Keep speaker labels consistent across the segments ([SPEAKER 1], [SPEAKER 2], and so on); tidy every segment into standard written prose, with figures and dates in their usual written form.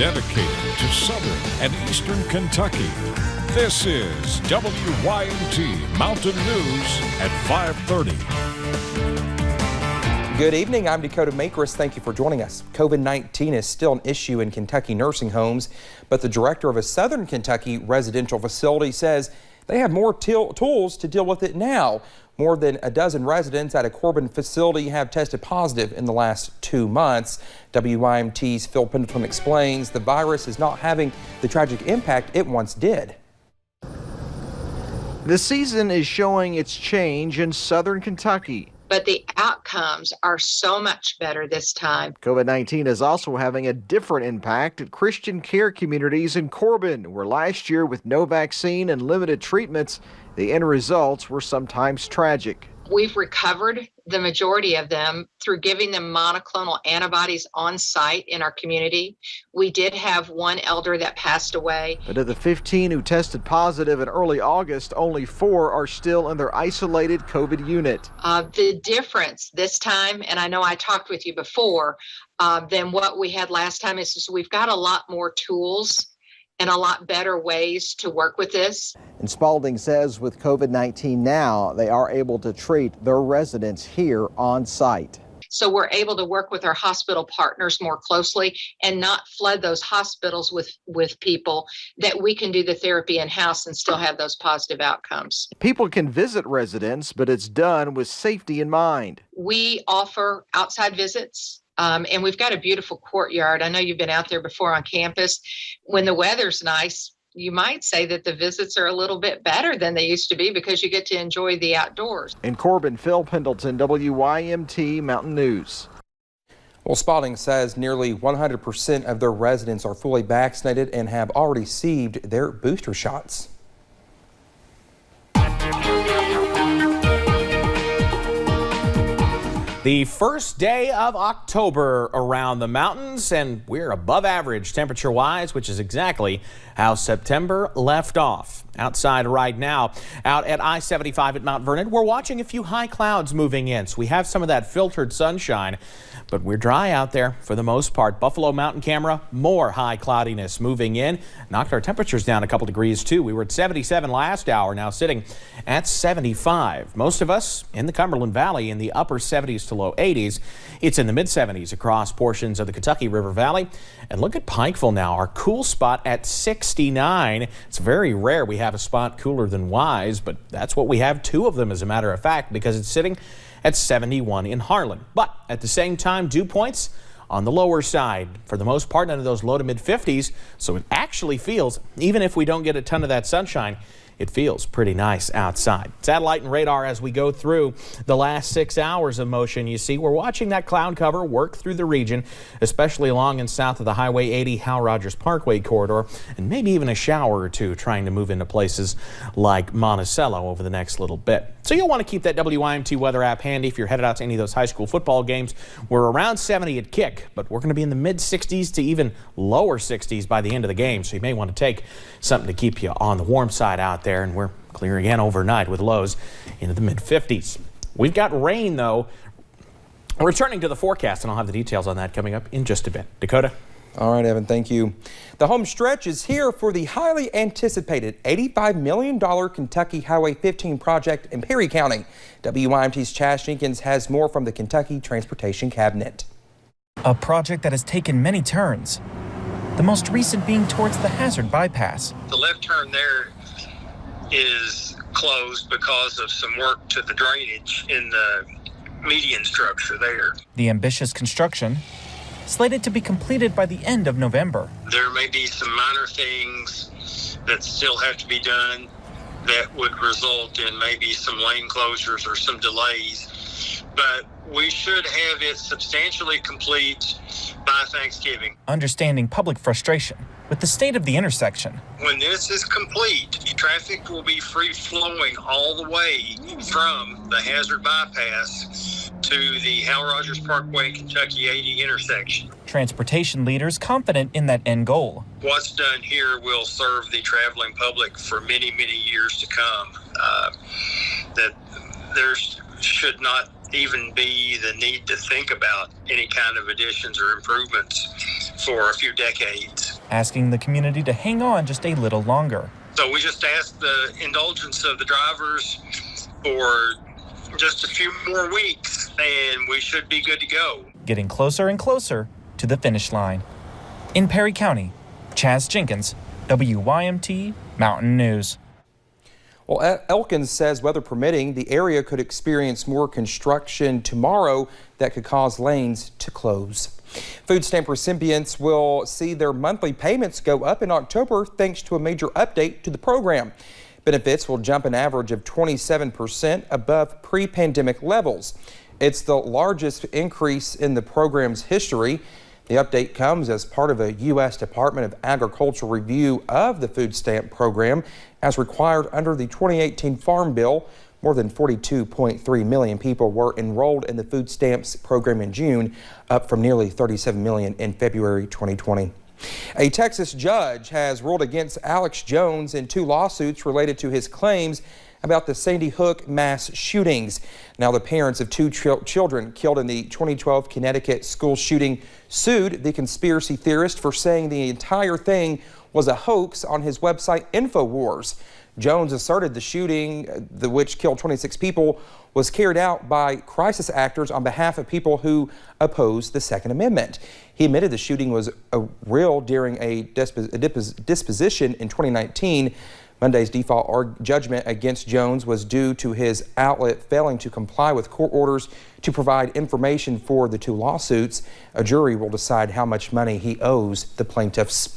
[SPEAKER 1] dedicated to southern and eastern Kentucky. This is WYMT Mountain News at 5:30.
[SPEAKER 2] Good evening, I'm Dakota Makris. Thank you for joining us. COVID-19 is still an issue in Kentucky nursing homes, but the director of a Southern Kentucky residential facility says they have more tools to deal with it now. More than a dozen residents at a Corbin facility have tested positive in the last 2 months. WYMT's Phil Pendleton explains the virus is not having the tragic impact it once did.
[SPEAKER 3] The season is showing its change in Southern Kentucky.
[SPEAKER 4] But the outcomes are so much better this time.
[SPEAKER 3] COVID-19 is also having a different impact at Christian care communities in Corbin, where last year, with no vaccine and limited treatments, the end results were sometimes tragic.
[SPEAKER 4] We've recovered the majority of them through giving them monoclonal antibodies on site in our community. We did have one elder that passed away.
[SPEAKER 3] But of the 15 who tested positive in early August, only 4 are still in their isolated COVID unit.
[SPEAKER 4] The difference this time, and I know I talked with you before, than what we had last time is we've got a lot more tools and a lot better ways to work with this.
[SPEAKER 3] And Spalding says with COVID-19 now, they are able to treat their residents here on site.
[SPEAKER 4] So we're able to work with our hospital partners more closely and not flood those hospitals with people, that we can do the therapy in-house and still have those positive outcomes.
[SPEAKER 3] People can visit residents, but it's done with safety in mind.
[SPEAKER 4] We offer outside visits. And we've got a beautiful courtyard. I know you've been out there before on campus. When the weather's nice, you might say that the visits are a little bit better than they used to be because you get to enjoy the outdoors.
[SPEAKER 3] In Corbin, Phil Pendleton, WYMT Mountain News.
[SPEAKER 2] Well, Spalding says nearly 100% of their residents are fully vaccinated and have already received their booster shots.
[SPEAKER 5] The first day of October around the mountains, and we're above average temperature-wise, which is exactly how September left off. Outside right now, out at I-75 at Mount Vernon, we're watching a few high clouds moving in, so we have some of that filtered sunshine, but we're dry out there for the most part. Buffalo Mountain camera, more high cloudiness moving in. Knocked our temperatures down a couple degrees too. We were at 77 last hour, now sitting at 75. Most of us in the Cumberland Valley in the upper 70s to low 80s. It's in the mid 70s across portions of the Kentucky River Valley. And look at Pikeville now, our cool spot at 69. It's very rare we have a spot cooler than Wise, but that's what we have, 2 of them as a matter of fact, because it's sitting at 71 in Harlan. But at the same time, dew points on the lower side for the most part, under those low to mid 50s. So it actually feels, even if we don't get a ton of that sunshine, it feels pretty nice outside. Satellite and radar as we go through the last 6 hours of motion. You see, we're watching that cloud cover work through the region, especially along and south of the Highway 80 Hal Rogers Parkway corridor, and maybe even a shower or two trying to move into places like Monticello over the next little bit. So you'll want to keep that WYMT weather app handy if you're headed out to any of those high school football games. We're around 70 at kick, but we're going to be in the mid 60s to even lower 60s by the end of the game. So you may want to take something to keep you on the warm side out there. And we're clear again overnight with lows into the mid 50s. We've got rain though. Returning to the forecast, and I'll have the details on that coming up in just a bit. Dakota.
[SPEAKER 2] All right, Evan, thank you. The home stretch is here for the highly anticipated $85 million Kentucky Highway 15 project in Perry County. WYMT's Chas Jenkins has more from the Kentucky Transportation Cabinet.
[SPEAKER 6] A project that has taken many turns, the most recent being towards the Hazard bypass.
[SPEAKER 7] The left turn there is closed because of some work to the drainage in the median structure there.
[SPEAKER 6] The ambitious construction slated to be completed by the end of November.
[SPEAKER 7] There may be some minor things that still have to be done that would result in maybe some lane closures or some delays, but we should have it substantially complete by Thanksgiving.
[SPEAKER 6] Understanding public frustration with the state of the intersection.
[SPEAKER 7] When this is complete, traffic will be free flowing all the way from the Hazard bypass to the Hal Rogers Parkway Kentucky 80 intersection.
[SPEAKER 6] Transportation leaders confident in that end goal.
[SPEAKER 7] What's done here will serve the traveling public for many, many years to come. That there should not even be the need to think about any kind of additions or improvements for a few decades.
[SPEAKER 6] asking the community to hang on just a little longer.
[SPEAKER 7] So we just ask the indulgence of the drivers for just a few more weeks, and we should be good to go.
[SPEAKER 6] Getting closer and closer to the finish line. In Perry County, Chaz Jenkins, WYMT Mountain News.
[SPEAKER 2] Well, Elkins says, weather permitting, the area could experience more construction tomorrow that could cause lanes to close. Food stamp recipients will see their monthly payments go up in October thanks to a major update to the program. Benefits will jump an average of 27% above pre-pandemic levels. It's the largest increase in the program's history. The update comes as part of a U.S. Department of Agriculture review of the food stamp program as required under the 2018 Farm Bill. More than 42.3 million people were enrolled in the food stamps program in June, up from nearly 37 million in February 2020. A Texas judge has ruled against Alex Jones in 2 lawsuits related to his claims about the Sandy Hook mass shootings. Now, the parents of 2 children killed in the 2012 Connecticut school shooting sued the conspiracy theorist for saying the entire thing was a hoax on his website InfoWars. Jones asserted the shooting, which killed 26 people, was carried out by crisis actors on behalf of people who oppose the Second Amendment. He admitted the shooting was real during a disposition in 2019. Monday's default judgment against Jones was due to his outlet failing to comply with court orders to provide information for the 2 lawsuits. A jury will decide how much money he owes the plaintiffs.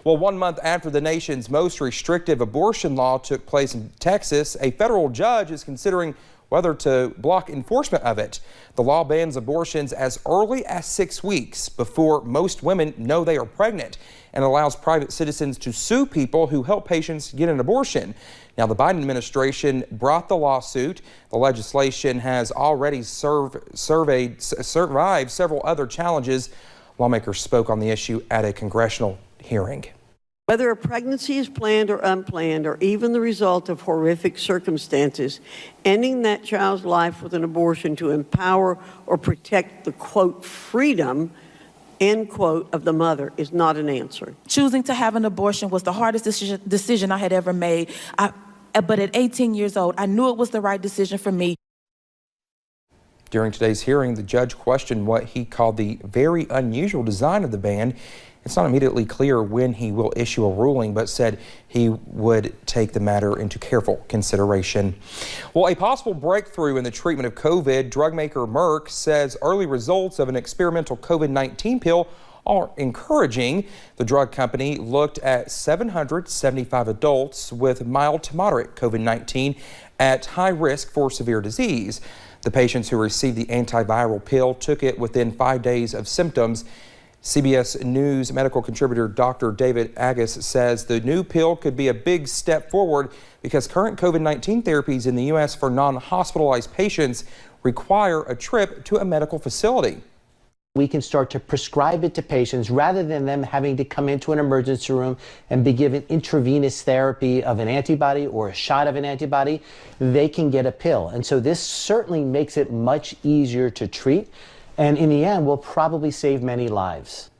[SPEAKER 2] Well, 1 month after the nation's most restrictive abortion law took place in Texas, a federal judge is considering whether to block enforcement of it. The law bans abortions as early as 6 weeks before most women know they are pregnant and allows private citizens to sue people who help patients get an abortion. Now, the Biden administration brought the lawsuit. The legislation has already survived several other challenges. Lawmakers spoke on the issue at a congressional hearing.
[SPEAKER 8] Whether a pregnancy is planned or unplanned, or even the result of horrific circumstances, ending that child's life with an abortion to empower or protect the, quote, freedom, end quote, of the mother is not an answer.
[SPEAKER 9] Choosing to have an abortion was the hardest decision I had ever made. But at 18 years old, I knew it was the right decision for me.
[SPEAKER 2] During today's hearing, the judge questioned what he called the very unusual design of the ban. It's not immediately clear when he will issue a ruling, but said he would take the matter into careful consideration. Well, a possible breakthrough in the treatment of COVID, drug maker Merck says early results of an experimental COVID-19 pill are encouraging. The drug company looked at 775 adults with mild to moderate COVID-19 at high risk for severe disease. The patients who received the antiviral pill took it within 5 days of symptoms. CBS News medical contributor Dr. David Agus says the new pill could be a big step forward because current COVID-19 therapies in the U.S. for non-hospitalized patients require a trip to a medical facility.
[SPEAKER 10] We can start to prescribe it to patients rather than them having to come into an emergency room and be given intravenous therapy of an antibody or a shot of an antibody. They can get a pill. And so this certainly makes it much easier to treat. And in the end, will probably save many lives.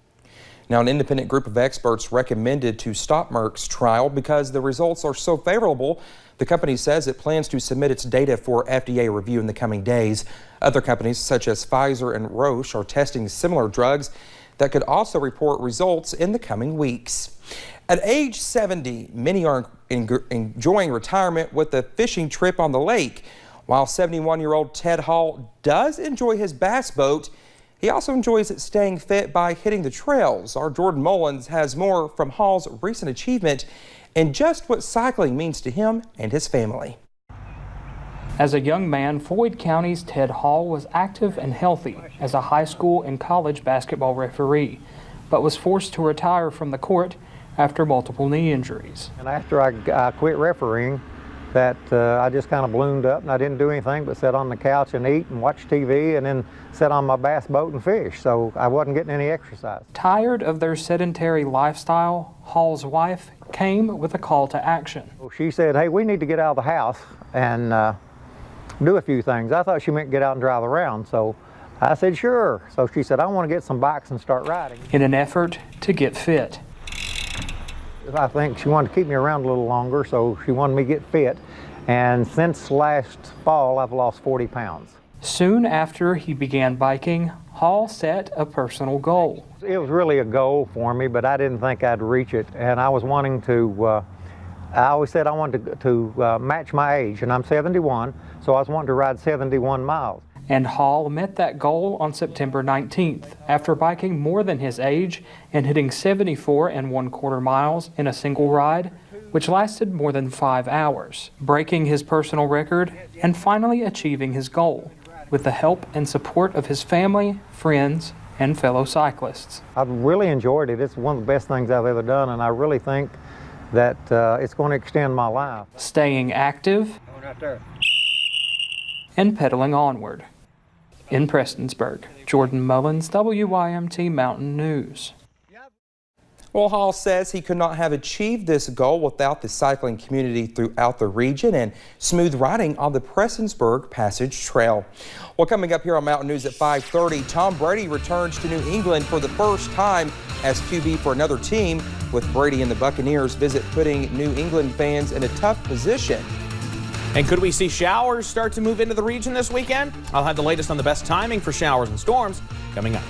[SPEAKER 2] Now, an independent group of experts recommended to stop Merck's trial because the results are so favorable. The company says it plans to submit its data for FDA review in the coming days. Other companies such as Pfizer and Roche are testing similar drugs that could also report results in the coming weeks. At age 70, many are enjoying retirement with a fishing trip on the lake. While 71-year-old Ted Hall does enjoy his bass boat, he also enjoys staying fit by hitting the trails. Our Jordan Mullins has more from Hall's recent achievement and just what cycling means to him and his family.
[SPEAKER 11] As a young man, Floyd County's Ted Hall was active and healthy as a high school and college basketball referee, but was forced to retire from the court after multiple knee injuries.
[SPEAKER 12] And after I quit refereeing, I just kind of ballooned up and I didn't do anything but sit on the couch and eat and watch TV and then sit on my bass boat and fish, so I wasn't getting any exercise.
[SPEAKER 11] Tired of their sedentary lifestyle, Hall's wife came with a call to action.
[SPEAKER 12] She said, hey, we need to get out of the house and do a few things. I thought she meant get out and drive around, so I said, sure. So she said, I want to get some bikes and start riding.
[SPEAKER 11] In an effort to get fit.
[SPEAKER 12] I think she wanted to keep me around a little longer, so she wanted me to get fit. And since last fall, I've lost 40 pounds.
[SPEAKER 11] Soon after he began biking, Hall set a personal goal.
[SPEAKER 12] It was really a goal for me, but I didn't think I'd reach it. And I was wanting to, I always said I wanted to match my age, and I'm 71, so I was wanting to ride 71 miles.
[SPEAKER 11] And Hall met that goal on September 19th after biking more than his age and hitting 74 1/4 miles in a single ride, which lasted more than 5 hours, breaking his personal record and finally achieving his goal with the help and support of his family, friends, and fellow cyclists.
[SPEAKER 12] I've really enjoyed it. It's one of the best things I've ever done, and I really think that it's going to extend my life.
[SPEAKER 11] Staying active and pedaling onward. In Prestonsburg, Jordan Mullins, WYMT Mountain News.
[SPEAKER 2] Well, Hall says he could not have achieved this goal without the cycling community throughout the region and smooth riding on the Prestonsburg Passage Trail. Well, coming up here on Mountain News at 5:30, Tom Brady returns to New England for the first time as QB for another team, with Brady and the Buccaneers visit putting New England fans in a tough position.
[SPEAKER 5] And could we see showers start to move into the region this weekend? I'll have the latest on the best timing for showers and storms coming up.